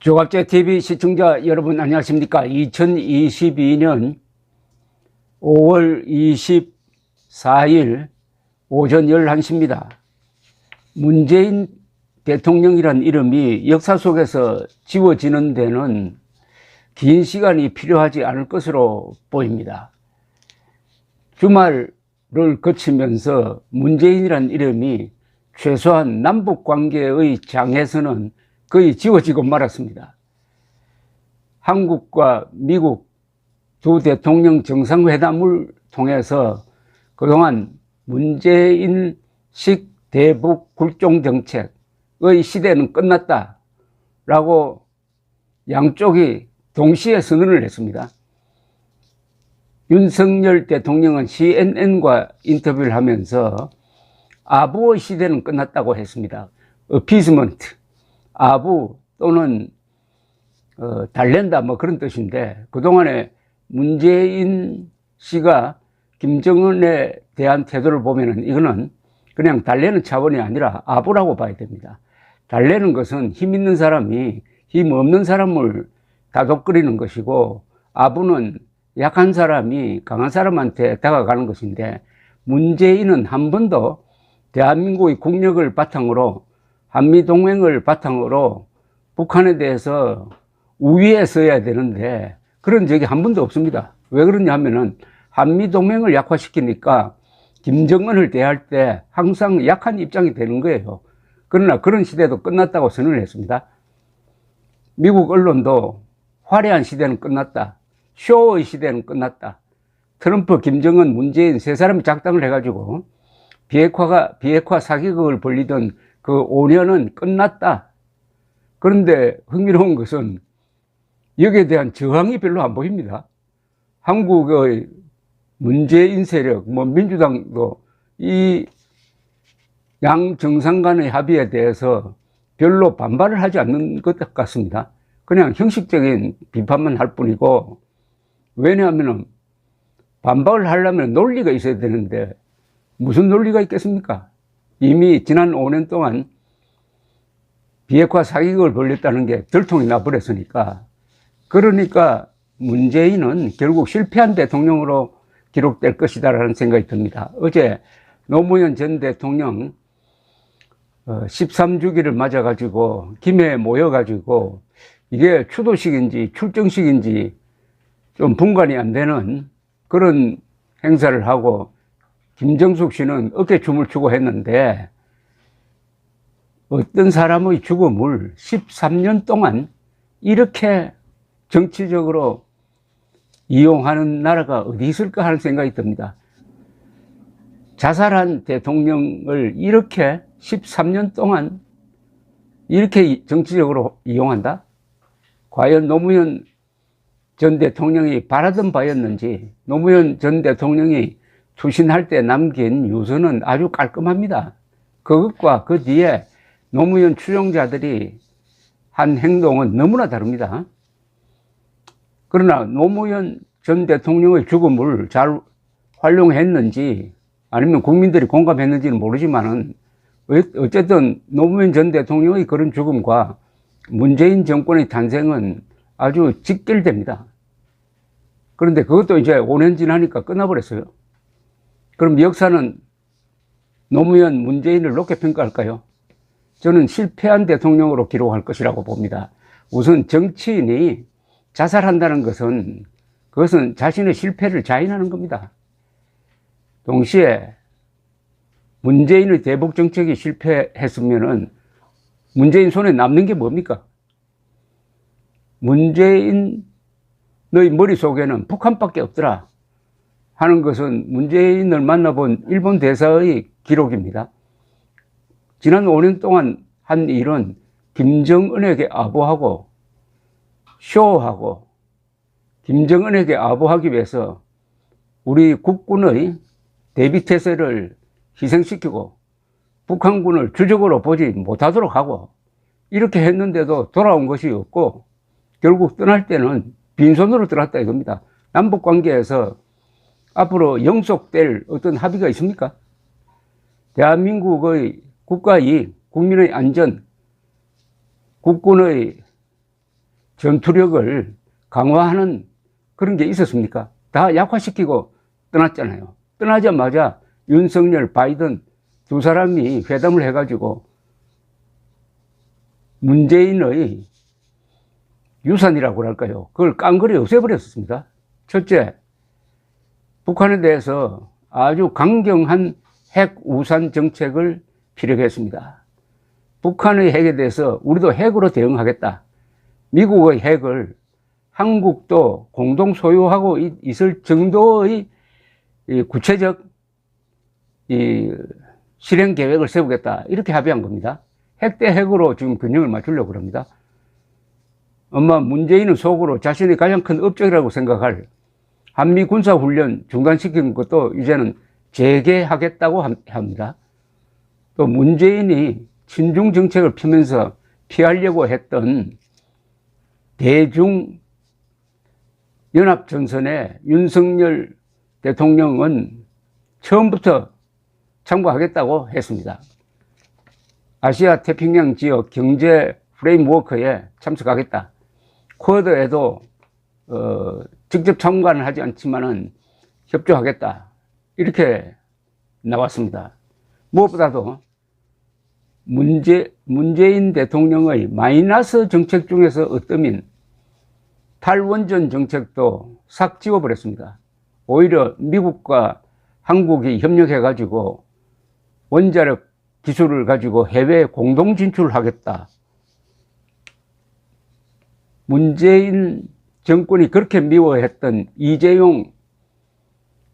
조갑제TV 시청자 여러분 안녕하십니까. 2022년 5월 24일 오전 11시입니다. 문재인 대통령이란 이름이 역사 속에서 지워지는 데는 긴 시간이 필요하지 않을 것으로 보입니다. 주말을 거치면서 문재인이란 이름이 최소한 남북관계의 장에서는 거의 지워지고 말았습니다. 한국과 미국 두 대통령 정상회담을 통해서 그동안 문재인식 대북 굴종 정책의 시대는 끝났다라고 양쪽이 동시에 선언을 했습니다. 윤석열 대통령은 CNN과 인터뷰를 하면서 아부의 시대는 끝났다고 했습니다. 어피즈먼트, 아부 또는 달랜다 뭐 그런 뜻인데, 그동안에 문재인 씨가 김정은에 대한 태도를 보면은 이거는 그냥 달래는 차원이 아니라 아부라고 봐야 됩니다. 달래는 것은 힘 있는 사람이 힘 없는 사람을 다독거리는 것이고, 아부는 약한 사람이 강한 사람한테 다가가는 것인데, 문재인은 한 번도 대한민국의 국력을 바탕으로, 한미동맹을 바탕으로 북한에 대해서 우위에 서야 되는데 그런 적이 한 번도 없습니다. 왜 그러냐 하면은 한미동맹을 약화시키니까 김정은을 대할 때 항상 약한 입장이 되는 거예요. 그러나 그런 시대도 끝났다고 선언을 했습니다. 미국 언론도 화려한 시대는 끝났다, 쇼의 시대는 끝났다, 트럼프, 김정은, 문재인 세 사람이 작당을 해가지고 비핵화 사기극을 벌리던 그 5년은 끝났다. 그런데 흥미로운 것은 여기에 대한 저항이 별로 안 보입니다. 한국의 문재인 세력, 민주당도 이 양 정상 간의 합의에 대해서 별로 반발을 하지 않는 것 같습니다. 그냥 형식적인 비판만 할 뿐이고, 왜냐하면 반발을 하려면 논리가 있어야 되는데 무슨 논리가 있겠습니까? 이미 지난 5년 동안 비핵화 사기극을 벌였다는 게 들통이 나버렸으니까. 그러니까 문재인은 결국 실패한 대통령으로 기록될 것이다라는 생각이 듭니다. 어제 노무현 전 대통령 13주기를 맞아가지고 김해에 모여가지고 이게 추도식인지 출정식인지 좀 분간이 안 되는 그런 행사를 하고, 김정숙 씨는 어깨춤을 추고 했는데, 어떤 사람의 죽음을 13년 동안 이렇게 정치적으로 이용하는 나라가 어디 있을까 하는 생각이 듭니다. 자살한 대통령을 이렇게 13년 동안 이렇게 정치적으로 이용한다? 과연 노무현 전 대통령이 바라던 바였는지, 노무현 전 대통령이 추신할 때 남긴 유서는 아주 깔끔합니다. 그것과 그 뒤에 노무현 추종자들이 한 행동은 너무나 다릅니다. 그러나 노무현 전 대통령의 죽음을 잘 활용했는지 아니면 국민들이 공감했는지는 모르지만은 어쨌든 노무현 전 대통령의 그런 죽음과 문재인 정권의 탄생은 아주 직결됩니다. 그런데 그것도 이제 5년 지나니까 끝나버렸어요. 그럼 역사는 노무현, 문재인을 높게 평가할까요? 저는 실패한 대통령으로 기록할 것이라고 봅니다. 우선 정치인이 자살한다는 것은 그것은 자신의 실패를 자인하는 겁니다. 동시에 문재인의 대북 정책이 실패했으면은 문재인 손에 남는 게 뭡니까? 문재인의 머릿속에는 북한밖에 없더라 하는 것은 문재인을 만나본 일본 대사의 기록입니다. 지난 5년 동안 한 일은 김정은에게 아부하고 쇼하고, 김정은에게 아부하기 위해서 우리 국군의 대비태세를 희생시키고 북한군을 주적으로 보지 못하도록 하고, 이렇게 했는데도 돌아온 것이 없고 결국 떠날 때는 빈손으로 들어갔다 이겁니다. 남북관계에서 앞으로 영속될 어떤 합의가 있습니까? 대한민국의 국가이익, 국민의 안전, 국군의 전투력을 강화하는 그런 게 있었습니까? 다 약화시키고 떠났잖아요. 떠나자마자 윤석열, 바이든 두 사람이 회담을 해가지고 문재인의 유산이라고 할까요? 그걸 깡그리 없애버렸습니다. 첫째, 북한에 대해서 아주 강경한 핵 우산 정책을 피력했습니다. 북한의 핵에 대해서 우리도 핵으로 대응하겠다. 미국의 핵을 한국도 공동 소유하고 있을 정도의 구체적 실행 계획을 세우겠다. 이렇게 합의한 겁니다. 핵 대 핵으로 지금 균형을 맞추려고 합니다. 아마 문재인은 속으로 자신이 가장 큰 업적이라고 생각할 한미 군사훈련 중단시킨 것도 이제는 재개하겠다고 합니다. 또 문재인이 친중 정책을 펴면서 피하려고 했던 대중 연합전선에 윤석열 대통령은 처음부터 참가하겠다고 했습니다. 아시아 태평양 지역 경제 프레임워크에 참석하겠다. 쿼드에도 직접 참가는 하지 않지만은 협조하겠다. 이렇게 나왔습니다. 무엇보다도 문재인 대통령의 마이너스 정책 중에서 어떠민 탈원전 정책도 싹 지워버렸습니다. 오히려 미국과 한국이 협력해가지고 원자력 기술을 가지고 해외에 공동 진출하겠다. 문재인 정권이 그렇게 미워했던 이재용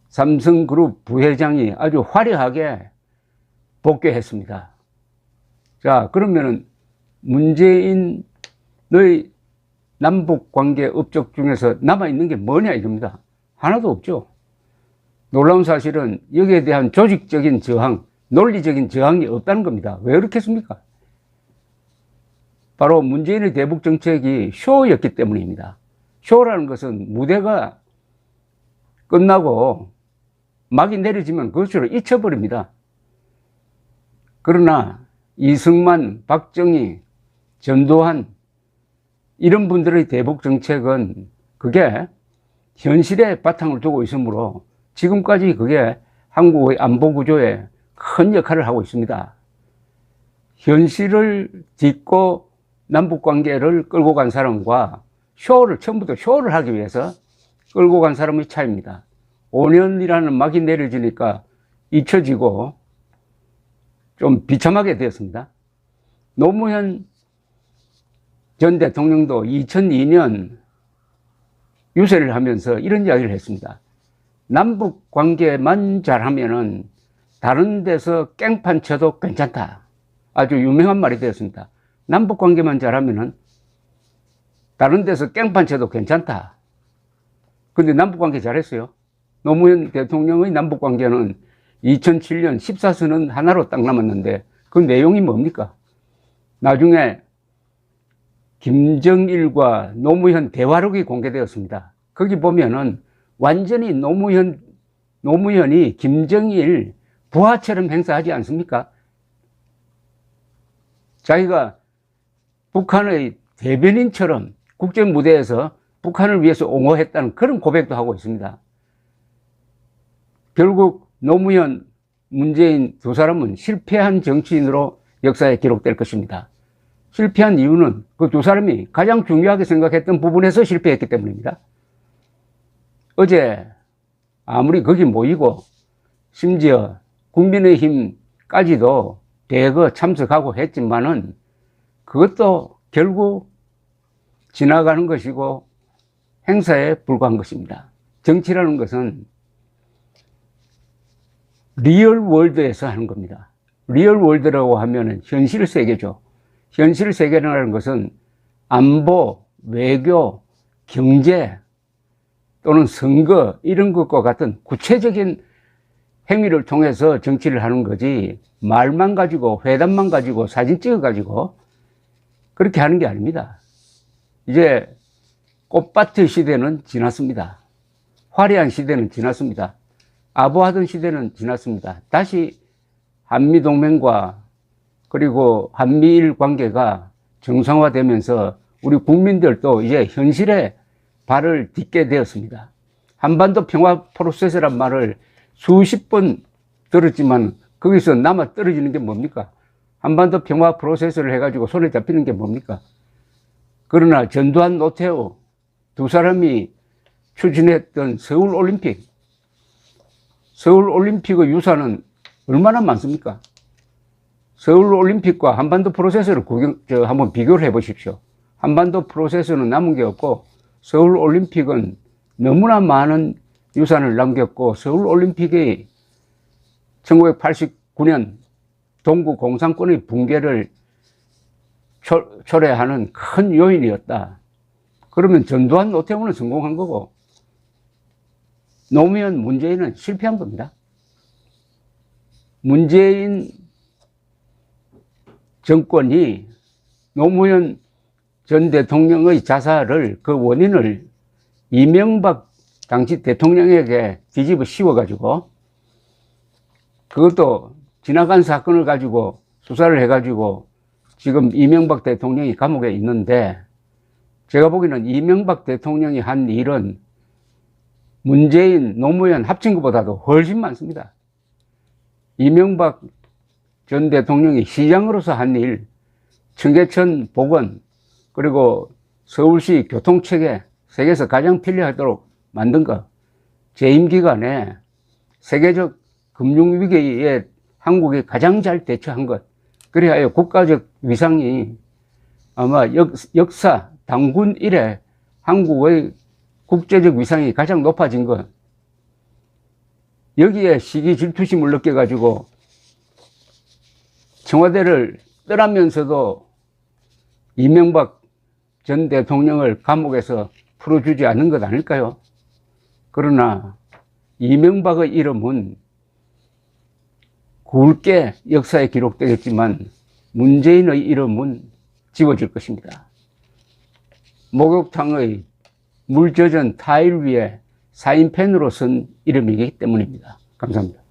삼성그룹 부회장이 아주 화려하게 복귀했습니다. 자, 그러면은 문재인의 남북관계 업적 중에서 남아있는 게 뭐냐 이겁니다. 하나도 없죠. 놀라운 사실은 여기에 대한 조직적인 저항, 논리적인 저항이 없다는 겁니다. 왜 그렇겠습니까? 바로 문재인의 대북 정책이 쇼였기 때문입니다. 쇼라는 것은 무대가 끝나고 막이 내려지면 그것으로 잊혀버립니다. 그러나 이승만, 박정희, 전두환 이런 분들의 대북 정책은 그게 현실에 바탕을 두고 있으므로 지금까지 그게 한국의 안보 구조에 큰 역할을 하고 있습니다. 현실을 딛고 남북관계를 끌고 간 사람과 처음부터 쇼를 하기 위해서 끌고 간 사람의 차이입니다. 5년이라는 막이 내려지니까 잊혀지고 좀 비참하게 되었습니다. 노무현 전 대통령도 2002년 유세를 하면서 이런 이야기를 했습니다. 남북 관계만 잘하면은 다른 데서 깽판 쳐도 괜찮다. 아주 유명한 말이 되었습니다. 남북 관계만 잘하면은 다른 데서 깽판 쳐도 괜찮다. 근데 남북 관계 잘했어요. 노무현 대통령의 남북 관계는 2007년 14선은 하나로 딱 남았는데 그 내용이 뭡니까? 나중에 김정일과 노무현 대화록이 공개되었습니다. 거기 보면은 완전히 노무현이 김정일 부하처럼 행사하지 않습니까? 자기가 북한의 대변인처럼 국제무대에서 북한을 위해서 옹호했다는 그런 고백도 하고 있습니다. 결국 노무현, 문재인 두 사람은 실패한 정치인으로 역사에 기록될 것입니다. 실패한 이유는 그 두 사람이 가장 중요하게 생각했던 부분에서 실패했기 때문입니다. 어제 아무리 거기 모이고 심지어 국민의힘까지도 대거 참석하고 했지만은 그것도 결국 지나가는 것이고 행사에 불과한 것입니다. 정치라는 것은 리얼 월드에서 하는 겁니다. 리얼 월드라고 하면은 현실 세계죠. 현실 세계라는 것은 안보, 외교, 경제 또는 선거 이런 것과 같은 구체적인 행위를 통해서 정치를 하는 거지 말만 가지고 회담만 가지고 사진 찍어 가지고 그렇게 하는 게 아닙니다. 이제 꽃밭의 시대는 지났습니다. 화려한 시대는 지났습니다. 아부하던 시대는 지났습니다. 다시 한미동맹과 그리고 한미일 관계가 정상화되면서 우리 국민들도 이제 현실에 발을 딛게 되었습니다. 한반도 평화 프로세스란 말을 수십 번 들었지만 거기서 남아 떨어지는 게 뭡니까? 한반도 평화 프로세스를 해가지고 손에 잡히는 게 뭡니까? 그러나 전두환, 노태우 두 사람이 추진했던 서울올림픽의 유산은 얼마나 많습니까? 서울올림픽과 한반도 프로세스를 한번 비교를 해 보십시오. 한반도 프로세스는 남은 게 없고 서울올림픽은 너무나 많은 유산을 남겼고, 서울올림픽이 1989년 동구 공산권의 붕괴를 초래하는 큰 요인이었다. 그러면 전두환, 노태우는 성공한 거고 노무현, 문재인은 실패한 겁니다. 문재인 정권이 노무현 전 대통령의 자살을, 그 원인을 이명박 당시 대통령에게 뒤집어 씌워가지고, 그것도 지나간 사건을 가지고 수사를 해가지고 지금 이명박 대통령이 감옥에 있는데, 제가 보기에는 이명박 대통령이 한 일은 문재인, 노무현 합친 것보다도 훨씬 많습니다. 이명박 전 대통령이 시장으로서 한 일, 청계천 복원, 그리고 서울시 교통체계 세계에서 가장 편리하도록 만든 것, 재임 기간에 세계적 금융위기에 한국이 가장 잘 대처한 것, 그래야 국가적 위상이 아마 역사 당군 이래 한국의 국제적 위상이 가장 높아진 것, 여기에 시기 질투심을 느껴가지고 청와대를 떠나면서도 이명박 전 대통령을 감옥에서 풀어주지 않은 것 아닐까요? 그러나 이명박의 이름은 굵게 역사에 기록되겠지만 문재인의 이름은 지워질 것입니다. 목욕탕의 물 젖은 타일 위에 사인펜으로 쓴 이름이기 때문입니다. 감사합니다.